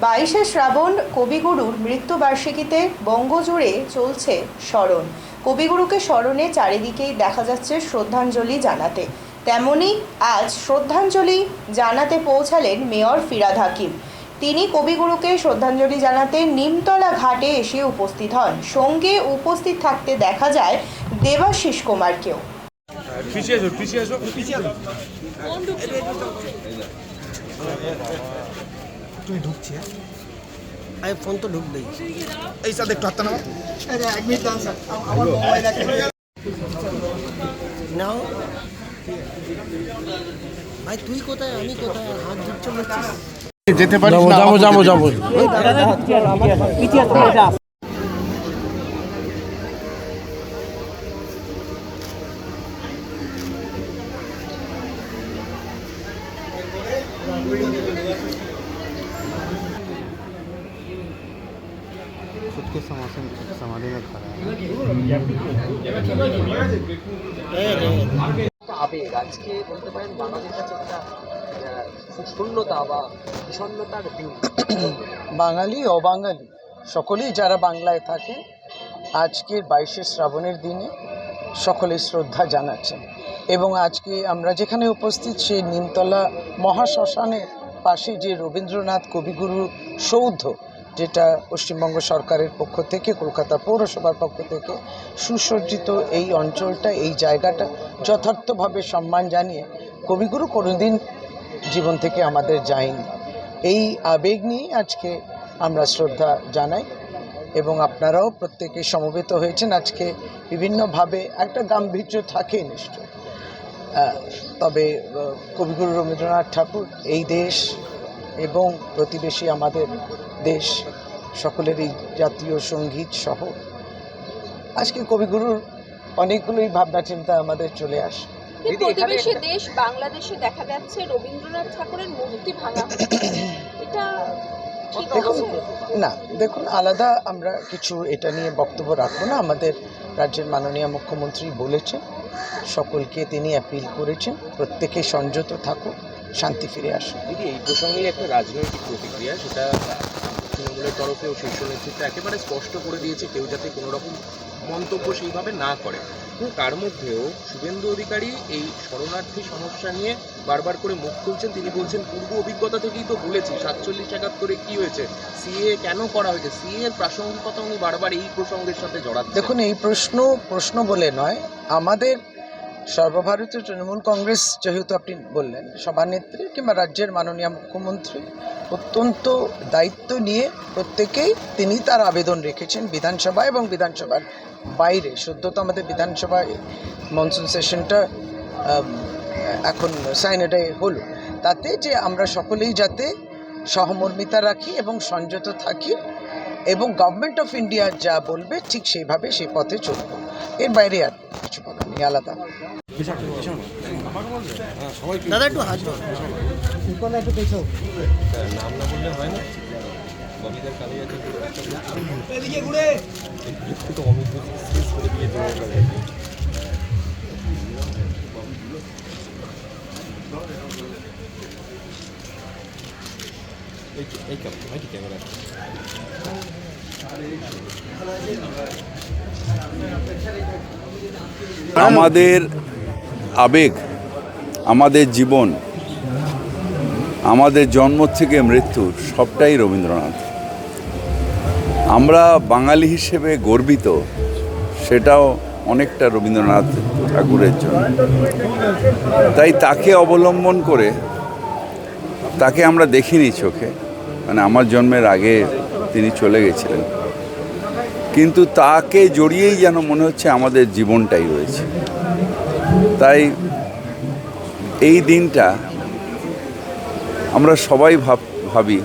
22শে শ্রাবণ কবিগুরুর মৃত্যুবার্ষিকীতে বঙ্গজুড়ে চলছে স্মরণ। কবিগুরুকে স্মরণে চারিদিকেই দেখা যাচ্ছে শ্রদ্ধাঞ্জলি জানাতে। তেমনি আজ শ্রদ্ধাঞ্জলি জানাতে পৌঁছালেন মেয়র ফিরহাদ হাকিম। তিনি কবিগুরুকে শ্রদ্ধাঞ্জলি জানাতে নিমতলা ঘাটে এসে উপস্থিত হন। সঙ্গে উপস্থিত থাকতে দেখা যায় দেবাশিস কুমারকেও। তুমি ঢুকছি আমি ফোন তো ঢুকবেই এই সাথে একটু হাতটা নাও আমার মোবাইল নাও ভাই তুই কোথায় আমি কোথায় হাত ধুচ্ছে বলছিস যেতে পারিস না যাবো खुद के समाधि में खड़ा है আবেগ আজকে বলতে পারেন বাঙালির কাছে একটা শূন্যতা বা বিষণ্ণতার দিন। বাঙালি অবাঙালি সকলেই যারা বাংলায় থাকে আজকের 22শে শ্রাবণের দিনে সকলে শ্রদ্ধা জানাচ্ছেন। এবং আজকে আমরা যেখানে উপস্থিত সেই নিমতলা মহাশ্মশানের পাশে যে রবীন্দ্রনাথ কবিগুরু সৌধ, যেটা পশ্চিমবঙ্গ সরকারের পক্ষ থেকে কলকাতা পৌরসভার পক্ষ থেকে সুসজ্জিত, এই অঞ্চলটা এই জায়গাটা যথার্থভাবে সম্মান জানিয়ে কবিগুরু কোনোদিন জীবন থেকে আমাদের যায়নি। এই আবেগ নিয়ে আজকে আমরা শ্রদ্ধা জানাই এবং আপনারাও প্রত্যেকে সমবেত হয়েছেন। আজকে বিভিন্নভাবে একটা গাম্ভীর্য থাকে নিশ্চয়, তবে কবিগুরু রবীন্দ্রনাথ ঠাকুর এই দেশ এবং প্রতিবেশী আমাদের দেশ সকলেরই জাতীয় সঙ্গীত সহ আজকে কবিগুরুর অনেকগুলোই ভাবনা চিন্তা আমাদের চলে আসে। প্রতিবেশী দেশ বাংলাদেশে দেখা যাচ্ছে রবীন্দ্রনাথ ঠাকুরের মূর্তি ভাঙা, এটা না, দেখুন আলাদা আমরা কিছু এটা নিয়ে বক্তব্য রাখবো না। আমাদের রাজ্যের মাননীয় মুখ্যমন্ত্রী বলেছেন, সকলকে তিনি অ্যাপিল করেছেন প্রত্যেকে সংযত থাকুক, শান্তি ফিরে আসুন। দিদি, এই প্রসঙ্গে একটা রাজনৈতিক প্রতিক্রিয়া, সেটা তৃণমূলের তরফেও শীর্ষ নেতৃত্ব একেবারে স্পষ্ট করে দিয়েছে কেউ যাতে কোনো রকম মন্তব্য সেইভাবে না করে। কিন্তু তার মধ্যেও শুভেন্দু অধিকারী এই শরণার্থী সমস্যা নিয়ে বারবার করে মুখ খুলছেন। তিনি বলছেন পূর্ব অভিজ্ঞতা থেকেই তো বলেছি 47-71 কি হয়েছে, সিএ কেন করা হয়েছে, সিএ এর প্রাসঙ্গিকতা উনি বারবার এই প্রসঙ্গের সাথে জড়াচ্ছেন। দেখুন, এই প্রশ্ন বলে নয়, আমাদের সর্বভারতীয় তৃণমূল কংগ্রেস, যেহেতু আপনি বললেন সভানেত্রী কিংবা রাজ্যের মাননীয় মুখ্যমন্ত্রী অত্যন্ত দায়িত্ব নিয়ে প্রত্যেকেই তিনি তার আবেদন রেখেছেন বিধানসভা এবং বিধানসভার বাইরে। সদ্যত আমাদের বিধানসভায় মনসুন সেশনটা এখন সাইনেডে হলো, তাতে যে আমরা সকলেই যাতে সহমর্মিতা রাখি এবং সংযত থাকি এবং গভর্নমেন্ট অফ ইন্ডিয়া যা বলবে ঠিক সেইভাবে সেই পথে চলব। এর বাইরে আর কিছু বলার নেই আলাদা। দাদা একটু হাসবো, নাম না বললে হয় না। কবিতার কালী আছে তো অমিত করে দিয়ে এই ক্যামেরা আমাদের আবেগ, আমাদের জীবন, আমাদের জন্ম থেকে মৃত্যু সবটাই রবীন্দ্রনাথ। আমরা বাঙালি হিসেবে গর্বিত, সেটাও অনেকটা রবীন্দ্রনাথ ঠাকুরের জন্য। তাই তাকে অবলম্বন করে, তাকে আমরা দেখিনি চোখে, মানে আমার জন্মের আগে তিনি চলে গেছিলেন, কিন্তু তাকে জড়িয়েই যেন মনে হচ্ছে আমাদের জীবনটাই রয়েছে। তাই এই দিনটা আমরা সবাই ভাবি